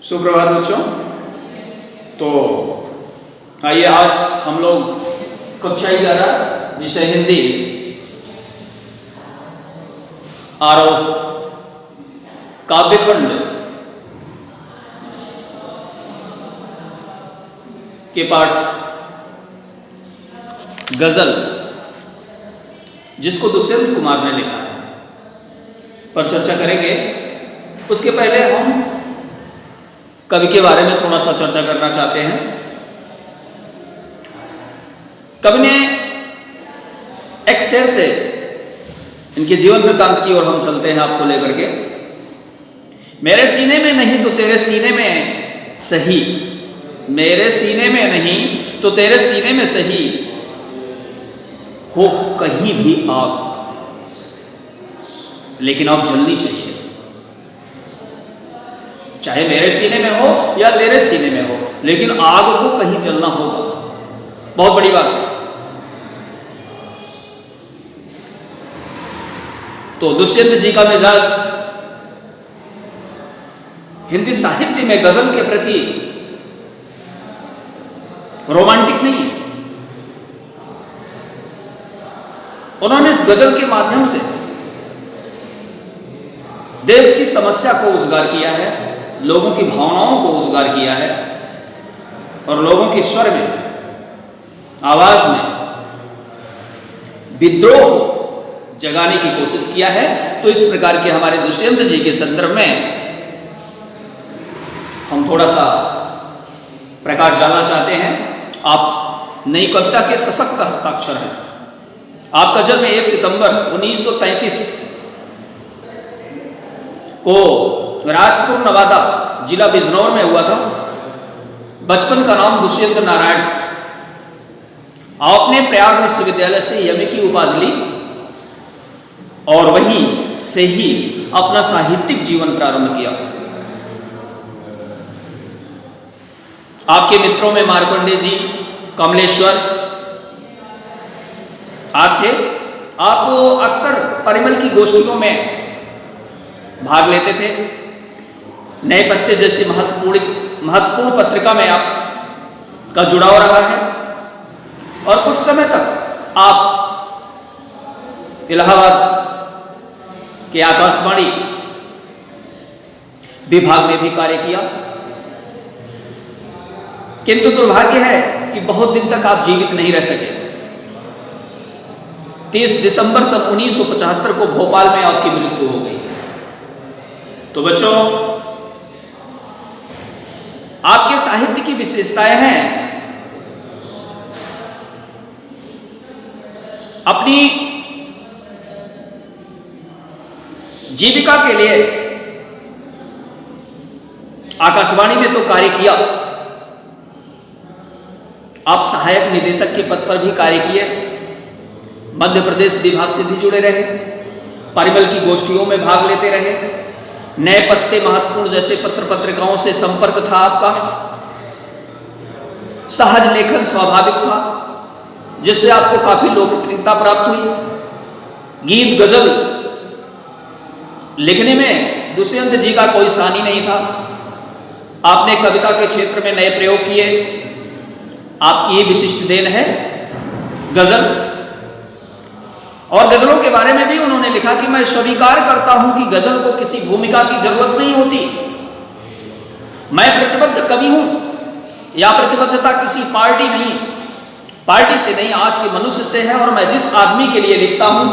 सुप्रभात बच्चों। तो आइए आज हम लोग कक्षा 11 विषय हिंदी आरोह काव्यखंड के पाठ गजल, जिसको दुष्यंत कुमार ने लिखा है, पर चर्चा करेंगे। उसके पहले हम कवि के बारे में थोड़ा सा चर्चा करना चाहते हैं। कवि ने एक शेर से इनके जीवन वृत्तांत की ओर हम चलते हैं आपको लेकर के। मेरे सीने में नहीं तो तेरे सीने में सही, मेरे सीने में नहीं तो तेरे सीने में सही, हो कहीं भी आग लेकिन आग जलनी चाहिए। चाहे मेरे सीने में हो या तेरे सीने में हो, लेकिन आग को कहीं जलना होगा। बहुत बड़ी बात है। तो दुष्यंत जी का मिजाज हिंदी साहित्य में गजल के प्रति रोमांटिक नहीं है। उन्होंने इस गजल के माध्यम से देश की समस्या को उजागर किया है, लोगों की भावनाओं को उजागर किया है और लोगों के स्वर में, आवाज में विद्रोह को जगाने की कोशिश किया है। तो इस प्रकार के हमारे दुष्यंत जी के संदर्भ में हम थोड़ा सा प्रकाश डालना चाहते हैं। आप नई कविता के सशक्त हस्ताक्षर हैं। आपका जन्म 1 सितंबर 1933 को राजपुर नवादा जिला बिजनौर में हुआ था। बचपन का नाम दुष्यंत नारायण था। आपने प्रयाग विश्वविद्यालय से एमए की उपाधि ली और वहीं से ही अपना साहित्यिक जीवन प्रारंभ किया। आपके मित्रों में मार्कंडे जी, कमलेश्वर आप थे। आप अक्सर परिमल की गोष्ठियों में भाग लेते थे। नए पत्ते जैसी महत्वपूर्ण पत्रिका में आपका जुड़ाव रहा है और कुछ समय तक आप इलाहाबाद के आकाशवाणी विभाग में भी कार्य किया। किंतु दुर्भाग्य है कि बहुत दिन तक आप जीवित नहीं रह सके। 30 दिसंबर सन 1975 को भोपाल में आपकी मृत्यु हो गई। तो बच्चों, आपके साहित्य की विशेषताएं हैं अपनी जीविका के लिए आकाशवाणी में तो कार्य किया, आप सहायक निदेशक के पद पर भी कार्य किए, मध्य प्रदेश विभाग से भी जुड़े रहे, परिमल की गोष्ठियों में भाग लेते रहे, नए पत्ते महत्वपूर्ण जैसे पत्र पत्रिकाओं से संपर्क था आपका, सहज लेखन स्वाभाविक था जिससे आपको काफी लोकप्रियता प्राप्त हुई। गीत गजल लिखने में दुष्यंत जी का कोई सानी नहीं था। आपने कविता के क्षेत्र में नए प्रयोग किए। आपकी ये विशिष्ट देन है गजल। और गजलों के बारे में भी उन्होंने लिखा कि मैं स्वीकार करता हूं कि गजल को किसी भूमिका की जरूरत नहीं होती। मैं प्रतिबद्ध कवि हूं या प्रतिबद्धता किसी पार्टी से नहीं, आज के मनुष्य से है। और मैं जिस आदमी के लिए लिखता हूं,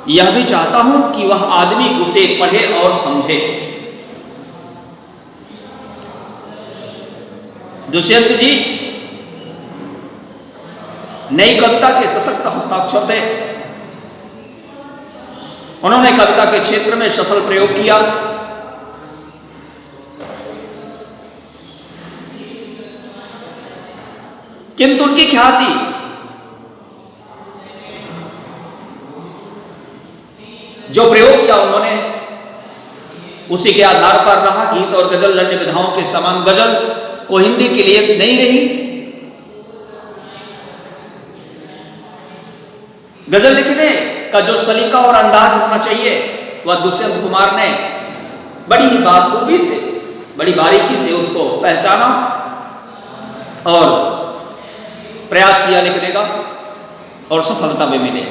यह भी चाहता हूं कि वह आदमी उसे पढ़े और समझे। दुष्यंत जी नई कविता के सशक्त हस्ताक्षर थे। उन्होंने कविता के क्षेत्र में सफल प्रयोग किया। किंतु उनकी ख्याति जो प्रयोग किया उन्होंने, उसी के आधार पर रहा। गीत और गजल अन्य विधाओं के समान गजल को हिंदी के लिए नहीं रही। गजल लिखने का जो सलीका और अंदाज होना चाहिए, वह दुष्यंत कुमार ने बड़ी ही बाखूबी से, बड़ी बारीकी से उसको पहचाना और प्रयास किया लिखने का और सफलता भी मिली।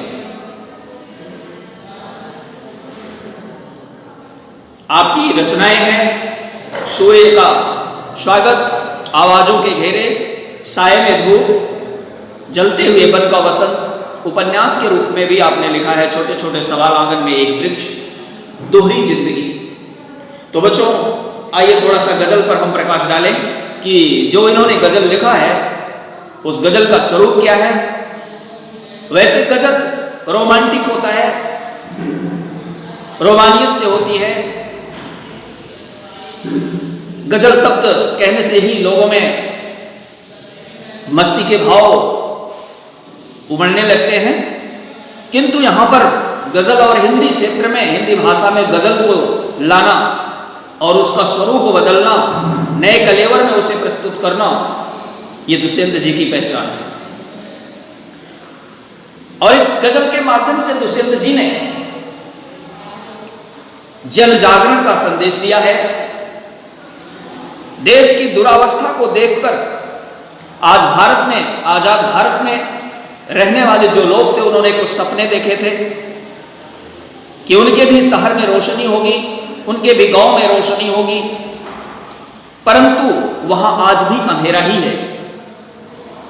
आपकी रचनाएं हैं सूर्य का स्वागत, आवाजों के घेरे, साए में धूप, जलते हुए वन का वसंत। उपन्यास के रूप में भी आपने लिखा है छोटे छोटे सवाल आंगन में एक वृक्ष, दोहरी जिंदगी। तो बच्चों आइए थोड़ा सा गजल पर हम प्रकाश डालें कि जो इन्होंने गजल लिखा है उस गजल का स्वरूप क्या है। वैसे गजल रोमांटिक होता है, रोमानियत से होती है। गजल शब्द कहने से ही लोगों में मस्ती के भाव उमड़ने लगते हैं, किंतु यहां पर गजल और हिंदी क्षेत्र में, हिंदी भाषा में गजल को लाना और उसका स्वरूप बदलना, नए कलेवर में उसे प्रस्तुत करना, ये दुष्यंत जी की पहचान है। और इस गजल के माध्यम से दुष्यंत जी ने जन जागरण का संदेश दिया है। देश की दुरावस्था को देखकर आज भारत में, आजाद भारत में रहने वाले जो लोग थे, उन्होंने कुछ सपने देखे थे कि उनके भी शहर में रोशनी होगी, उनके भी गांव में रोशनी होगी, परंतु वहां आज भी अंधेरा ही है।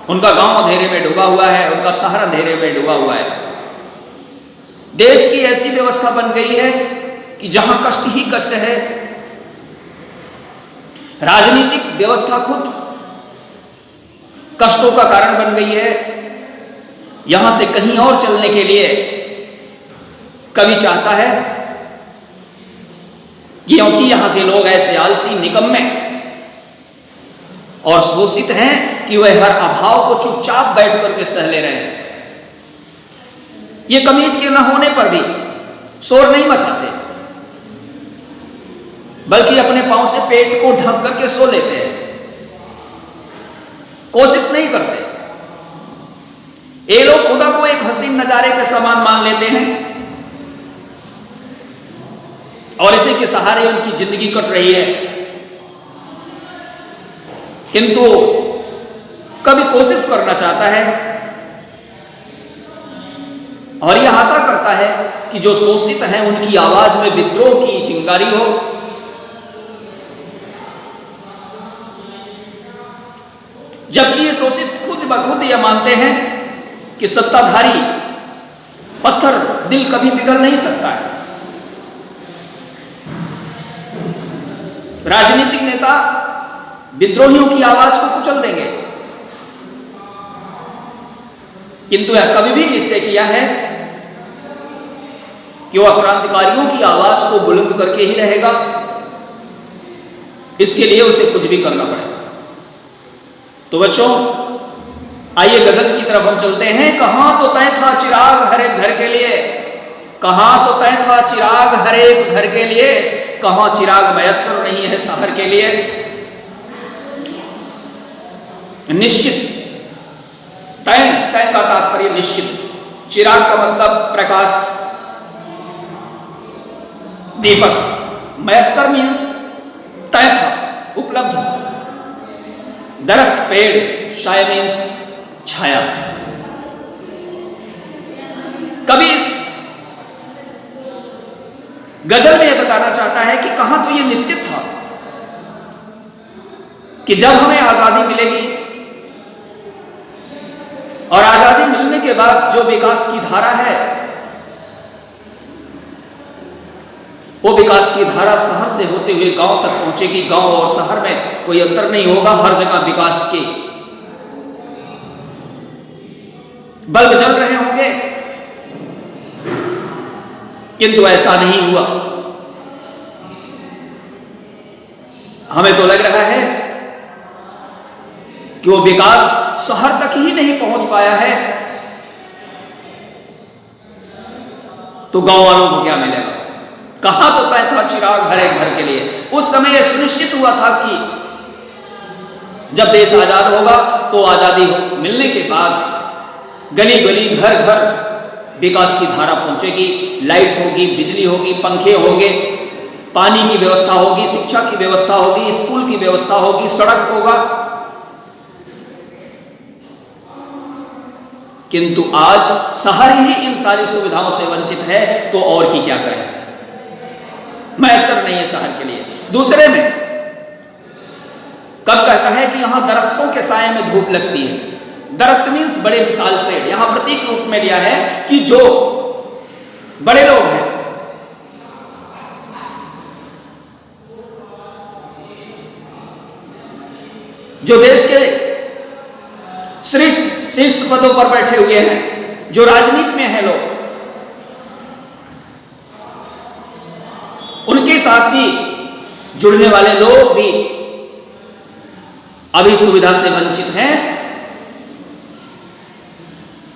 उनका गांव अंधेरे में डूबा हुआ है, उनका शहर अंधेरे में डूबा हुआ है। देश की ऐसी व्यवस्था बन गई है कि जहां कष्ट ही कष्ट है। राजनीतिक व्यवस्था खुद कष्टों का कारण बन गई है। यहां से कहीं और चलने के लिए कवि चाहता है, क्योंकि यहां के लोग ऐसे आलसी, निकम्मे और शोषित हैं कि वह हर अभाव को चुपचाप बैठ करके सह ले रहे हैं। ये कमीज के न होने पर भी शोर नहीं मचाते, बल्कि अपने पांव से पेट को ढक करके सो लेते हैं, कोशिश नहीं करते। ये लोग खुदा को एक हसीन नजारे के समान मान लेते हैं और इसी के सहारे उनकी जिंदगी कट रही है। किंतु कभी कोशिश करना चाहता है और यह आशा करता है कि जो शोषित हैं उनकी आवाज में विद्रोह की चिंगारी हो। जबकि ये शोषित खुद ब खुद यह मानते हैं कि सत्ताधारी पत्थर दिल कभी पिघल नहीं सकता है। राजनीतिक नेता विद्रोहियों की आवाज को कुचल देंगे, किंतु यह कभी भी निश्चय किया है कि वह क्रांतिकारियों की आवाज को बुलंद करके ही रहेगा। इसके लिए उसे कुछ भी करना पड़ेगा। तो बच्चों आइए गजल की तरफ हम चलते हैं। कहां तो तय था चिराग हर एक घर के लिए, कहां तो तय था चिराग हर एक घर के लिए, कहां चिराग मयस्सर नहीं है शहर के लिए। निश्चित, तय, तय का तात्पर्य निश्चित, चिराग का मतलब प्रकाश, दीपक, मयस्सर मीन्स तय था, उपलब्ध, दरख्त, पेड़, शाय मीन्स छाया। कभी इस गजल में यह बताना चाहता है कि कहां तो यह निश्चित था कि जब हमें आजादी मिलेगी और आजादी मिलने के बाद जो विकास की धारा है, वो विकास की धारा शहर से होते हुए गांव तक पहुंचेगी। गांव और शहर में कोई अंतर नहीं होगा, हर जगह विकास के बल्ब जल रहे होंगे, किंतु ऐसा नहीं हुआ। हमें तो लग रहा है कि वो विकास शहर तक ही नहीं पहुंच पाया है, तो गांव वालों को क्या मिलेगा। कहां तो तय था चिराग हर एक घर के लिए। उस समय यह सुनिश्चित हुआ था कि जब देश आजाद होगा तो आजादी मिलने के बाद गली गली, घर घर विकास की धारा पहुंचेगी, लाइट होगी, बिजली होगी, पंखे होंगे, पानी की व्यवस्था होगी, शिक्षा की व्यवस्था होगी, स्कूल की व्यवस्था होगी, सड़क होगा। किंतु आज शहर ही इन सारी सुविधाओं से वंचित है, तो और की क्या कहें। मैसर नहीं है शहर के लिए। दूसरे में कब कहता है कि यहां दरख्तों के साए में धूप लगती है। दरख्त मीन्स बड़े विशाल पेड़, यहां प्रतीक रूप में लिया है कि जो बड़े लोग हैं, जो देश के श्रेष्ठ पदों पर बैठे हुए हैं, जो राजनीति में हैं लोग, उनके साथ भी जुड़ने वाले लोग भी अभी सुविधा से वंचित हैं,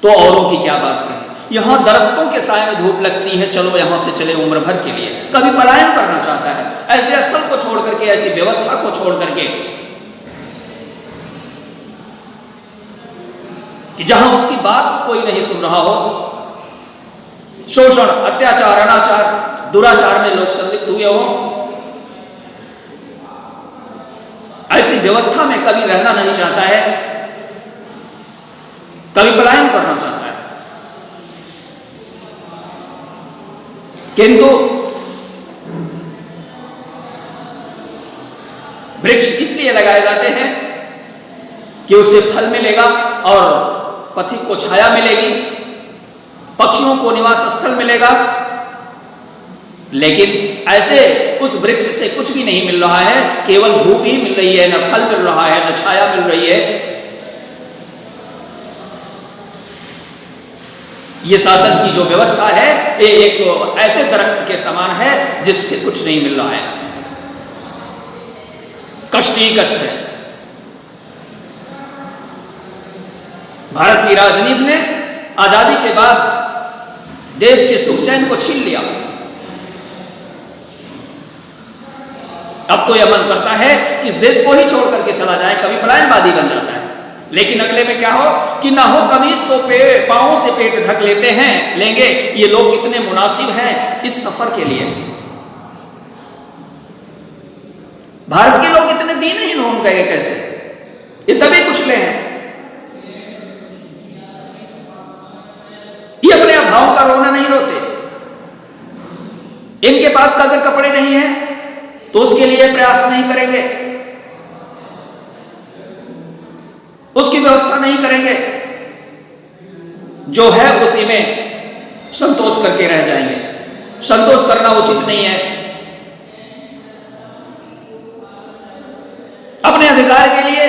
तो औरों की क्या बात करें। यहां दरख्तों के साए में धूप लगती है, चलो यहां से चले उम्र भर के लिए। कभी पलायन करना चाहता है, ऐसे स्थल को छोड़ करके, ऐसी व्यवस्था को छोड़ करके कि जहां उसकी बात कोई नहीं सुन रहा हो, शोषण, अत्याचार, अनाचार, दुराचार में लोग संलिप्त हुए हो, ऐसी व्यवस्था में कभी रहना नहीं चाहता है, कभी पलायन करना चाहता है। किंतु वृक्ष इसलिए लगाए जाते हैं कि उससे फल मिलेगा और पथिक को छाया मिलेगी, पक्षियों को निवास स्थल मिलेगा। लेकिन ऐसे उस वृक्ष से कुछ भी नहीं मिल रहा है, केवल धूप ही मिल रही है, न फल मिल रहा है, न छाया मिल रही है। ये शासन की जो व्यवस्था है, ये एक ऐसे दरख्त के समान है जिससे कुछ नहीं मिल रहा है, कष्ट ही कष्ट है। भारत की राजनीति ने आजादी के बाद देश के सुख चैन को छीन लिया। अब तो यह मन करता है कि इस देश को ही छोड़ करके चला जाए, कभी पलायनवादी बन जाता है। लेकिन अगले में क्या हो कि ना हो कमीज तो पांवों से पेट ढक लेते हैं, लेंगे। ये लोग कितने मुनासिब हैं इस सफर के लिए। भारत के लोग इतने दीनहीन हो गए कैसे, ये तभी कुचले हैं। ये अपने अभाव का रोना नहीं रोते। इनके पास अगर कपड़े नहीं है तो उसके लिए प्रयास नहीं करेंगे, उसकी व्यवस्था नहीं करेंगे, जो है उसी में संतोष करके रह जाएंगे। संतोष करना उचित नहीं है। अपने अधिकार के लिए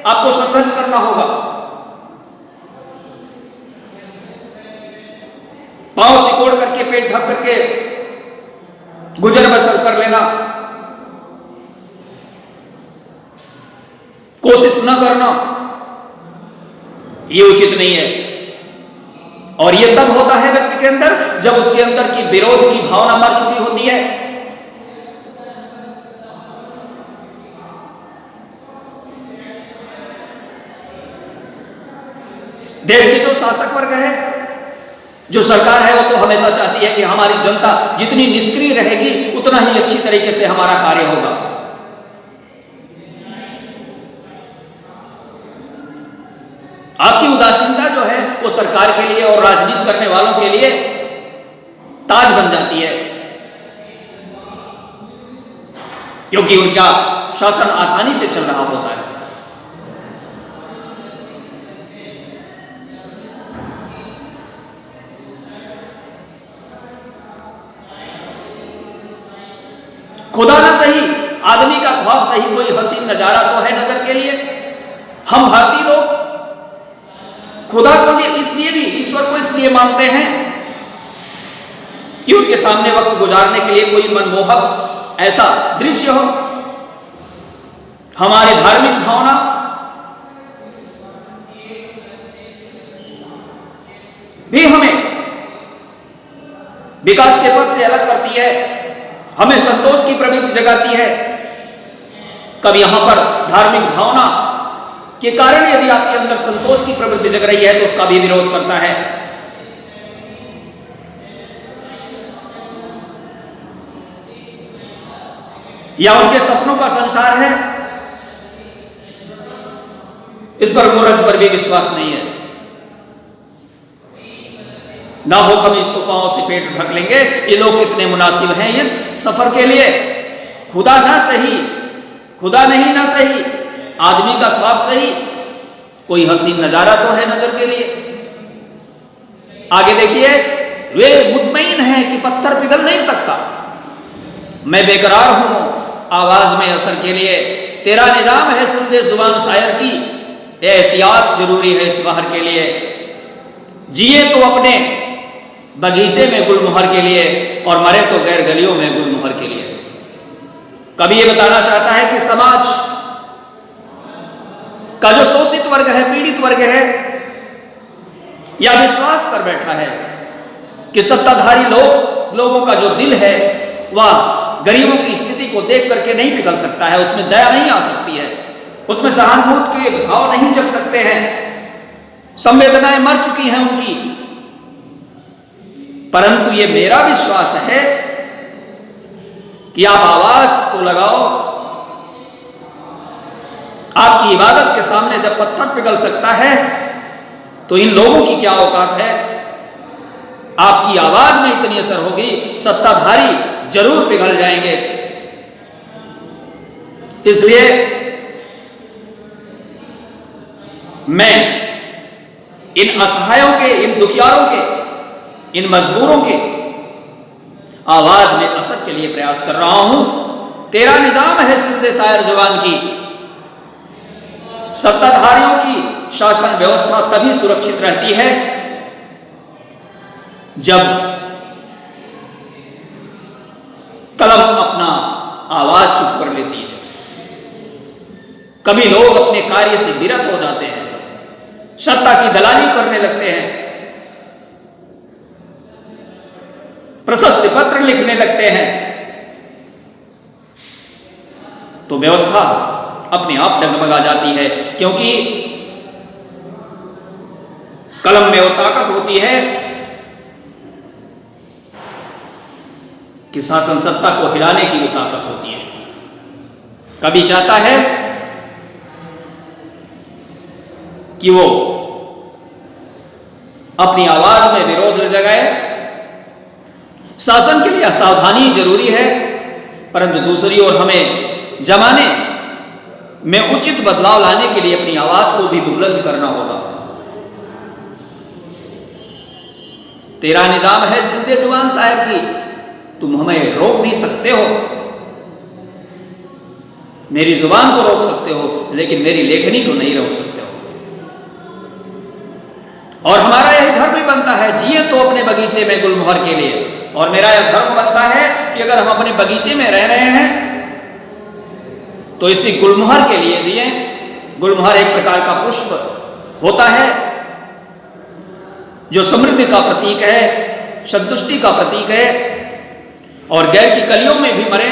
आपको संघर्ष करना होगा। पांव सिकोड़ करके, पेट ढक करके गुजर बसर कर लेना, कोशिश न करना, ये उचित नहीं है। और ये तब होता है व्यक्ति के अंदर जब उसके अंदर की विरोध की भावना मर चुकी होती है। देश के जो शासक वर्ग है, जो सरकार है, वो तो हमेशा चाहती है कि हमारी जनता जितनी निष्क्रिय रहेगी उतना ही अच्छी तरीके से हमारा कार्य होगा। आपकी उदासीनता जो है वो सरकार के लिए और राजनीति करने वालों के लिए ताज बन जाती है, क्योंकि उनका शासन आसानी से चल रहा होता है। खुदा ना सही, आदमी का ख्वाब सही, कोई हसीन नजारा तो है नजर के लिए। हम भारतीय लोग खुदा को इसलिए भी, ईश्वर को इसलिए मानते हैं कि उनके सामने वक्त गुजारने के लिए कोई मनमोहक ऐसा दृश्य हो। हमारी धार्मिक भावना भी हमें विकास के पथ से अलग करती है, हमें संतोष की प्रवृत्ति जगाती है। कब यहां पर धार्मिक भावना के कारण यदि आपके अंदर संतोष की प्रवृत्ति जग रही है तो उसका भी विरोध करता है। या उनके सपनों का संसार है, इस पर मुरज पर भी विश्वास नहीं है। ना हो कभी इसको पांव से पेट ढक लेंगे, ये लोग कितने मुनासिब हैं इस सफर के लिए। खुदा ना सही, खुदा नहीं ना सही, आदमी का ख्वाब सही, कोई हसीन नजारा तो है नजर के लिए। आगे देखिए, वे मुतमईन हैं कि पत्थर पिघल नहीं सकता, मैं बेकरार हूं आवाज में असर के लिए। तेरा निजाम है संदे जुबान शायर की, एहतियात जरूरी है इस बहर के लिए। जिए तो अपने बगीचे में गुलमोहर के लिए, और मरे तो गैर गलियों में गुलमोहर के लिए। कभी ये बताना चाहता है कि समाज का जो शोषित वर्ग है, पीड़ित वर्ग है, या विश्वास कर बैठा है कि सत्ताधारी लोगों का जो दिल है वह गरीबों की स्थिति को देख करके नहीं पिघल सकता है, उसमें दया नहीं आ सकती है, उसमें सहानुभूति के भाव नहीं जग सकते हैं, संवेदनाएं मर चुकी हैं उनकी। परंतु ये मेरा विश्वास है कि आप आवाज तो लगाओ। आपकी इबादत के सामने जब पत्थर पिघल सकता है तो इन लोगों की क्या औकात है। आपकी आवाज में इतनी असर होगी, सत्ताधारी जरूर पिघल जाएंगे। इसलिए मैं इन असहायों के, इन दुखियारों के, इन मजबूरों के आवाज में असर के लिए प्रयास कर रहा हूं। तेरा निजाम है सिंधे शायर जवान की। सत्ताधारियों की शासन व्यवस्था तभी सुरक्षित रहती है जब कलम अपना आवाज चुप कर लेती है। कभी लोग अपने कार्य से विरत हो जाते हैं, सत्ता की दलाली करने लगते हैं, प्रशस्ति पत्र लिखने लगते हैं, तो व्यवस्था अपने आप डगमगा जाती है। क्योंकि कलम में वो ताकत होती है कि शासन सत्ता को हिलाने की वो ताकत होती है। कभी चाहता है कि वो अपनी आवाज में विरोध जगाए। शासन के लिए सावधानी जरूरी है, परंतु दूसरी ओर हमें जमाने में उचित बदलाव लाने के लिए अपनी आवाज को भी बुलंद करना होगा। तेरा निजाम है सिंधे जुबान साहब की, तुम हमें रोक भी सकते हो, मेरी जुबान को रोक सकते हो, लेकिन मेरी लेखनी को नहीं रोक सकते हो। और हमारा यह धर्म भी बनता है, जिए तो अपने बगीचे में गुलमोहर के लिए। और मेरा यह धर्म बनता है कि अगर हम अपने बगीचे में रह रहे हैं तो इसी गुलमोहर के लिए जिए। गुलमोहर एक प्रकार का पुष्प होता है जो समृद्धि का प्रतीक है, संतुष्टि का प्रतीक है। और गैर की कलियों में भी मरे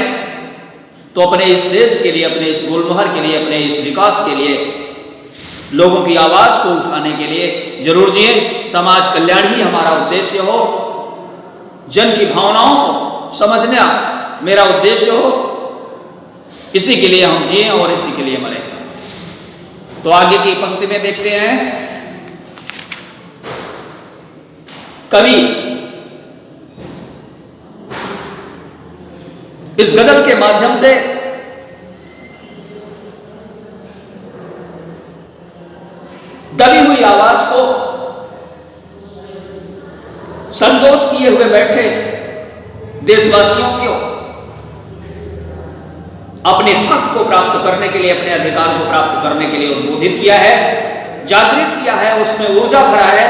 तो अपने इस देश के लिए, अपने इस गुलमोहर के लिए, अपने इस विकास के लिए, लोगों की आवाज को उठाने के लिए जरूर जिए। समाज कल्याण ही हमारा उद्देश्य हो, जन की भावनाओं को समझना मेरा उद्देश्य हो, इसी के लिए हम जिए और इसी के लिए मरें। तो आगे की पंक्ति में देखते हैं, कवि इस गजल के माध्यम से दबी हुई आवाज को संतोष किए हुए बैठे देशवासियों को अपने हक को प्राप्त करने के लिए, अपने अधिकार को प्राप्त करने के लिए उद्बोधित किया है, जागृत किया है, उसमें ऊर्जा भरा है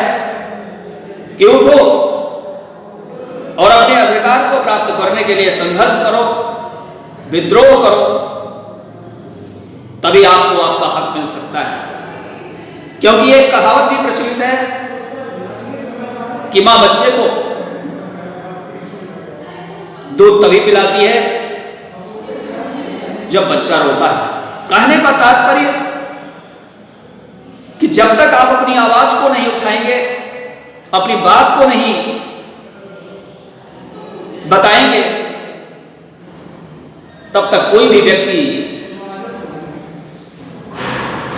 कि उठो और अपने अधिकार को प्राप्त करने के लिए संघर्ष करो, विद्रोह करो, तभी आपको आपका हक मिल सकता है। क्योंकि एक कहावत भी प्रचलित है कि मां बच्चे को दूध तभी पिलाती है जब बच्चा रोता है। कहने का तात्पर्य कि जब तक आप अपनी आवाज को नहीं उठाएंगे, अपनी बात को नहीं बताएंगे, तब तक कोई भी व्यक्ति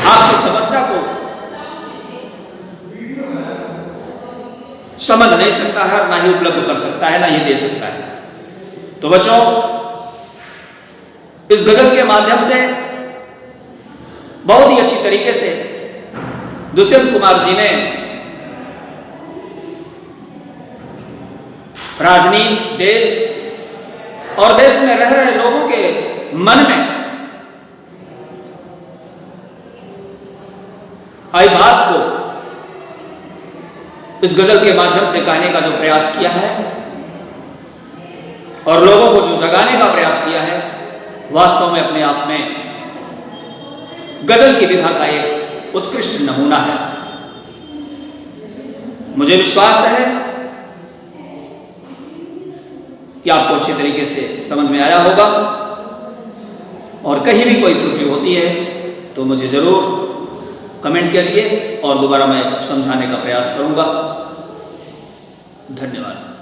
आपकी समस्या को समझ नहीं सकता है, ना ही उपलब्ध कर सकता है, ना ही दे सकता है। तो बच्चों, इस गजल के माध्यम से बहुत ही अच्छी तरीके से दुष्यंत कुमार जी ने राजनीति, देश और देश में रह रहे लोगों के मन में आई बात को इस गजल के माध्यम से कहने का जो प्रयास किया है और लोगों को जो जगाने का प्रयास किया है, वास्तव में अपने आप में गजल की विधा का एक उत्कृष्ट नमूना है। मुझे विश्वास है कि आपको अच्छी तरीके से समझ में आया होगा, और कहीं भी कोई त्रुटि होती है तो मुझे जरूर कमेंट कीजिए और दोबारा मैं समझाने का प्रयास करूंगा। धन्यवाद।